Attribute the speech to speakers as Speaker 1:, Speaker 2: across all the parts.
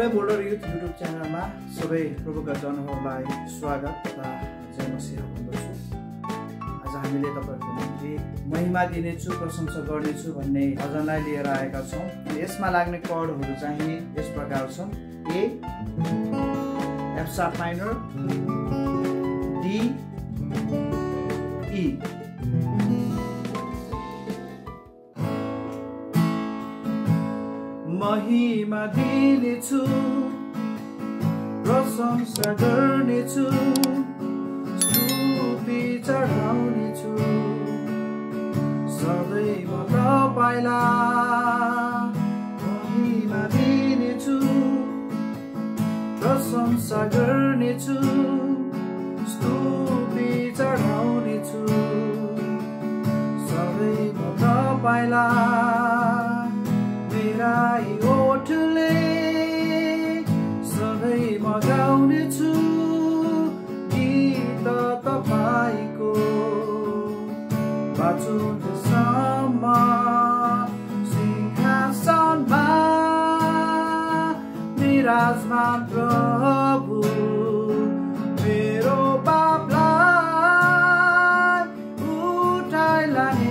Speaker 1: Flame holder youth YouTube च्यानलमा सबै प्रभुका जनहरूलाई स्वागत तथा जयमस भन्दछु। आज हामीले तपाईहरुको निम्ति महिमा दिनेछु प्रशंसा गर्नेछु भन्ने भजनलाई लिएर आएका छौं। यसमा लाग्ने कर्डहरू चाहिँ यस प्रकार छन्: A F sharp minor, D, E. महिमा दिनेछु प्रशंसा गर्नेछु, स्तुति चढाउनेछु सधैँ म तपाईलाई। महिमा दिनेछु प्रशंसा गर्नेछु, स्तुति चढाउनेछु सधैँ म तपाईलाई। मेरा ओठले सधैँ म गाउनेछु गीत तपाईको, बाँचुन्जेलसम्म सिंहासनमा विराजमान प्रभु। मेरो पापलाई उठाइ लाने,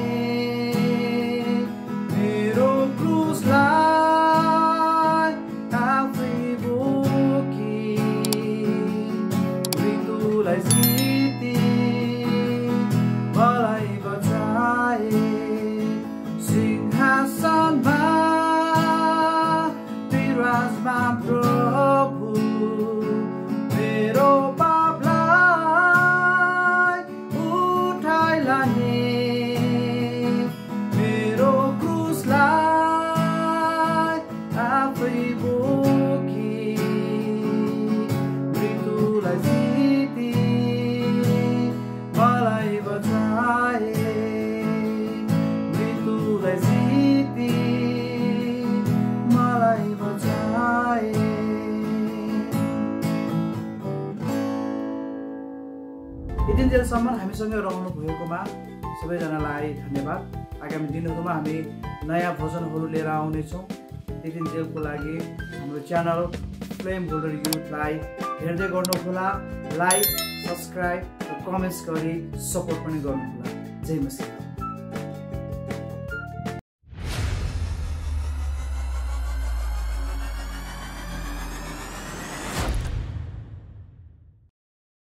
Speaker 1: यतिन्जेलसम्म हामीसँग रहनु भएकोमा सबैजनालाई धन्यवाद। आगामी दिनहरूमा हामी नयाँ भजनहरू लिएर आउनेछौँ। यतिन्जेलको लागि हाम्रो च्यानल फ्लेम होल्डर युथलाई हेर्दै गर्नुहोला, लाइक, सब्सक्राइब र कमेन्ट्स गरी सपोर्ट पनि गर्नुहोला। जय मसीह।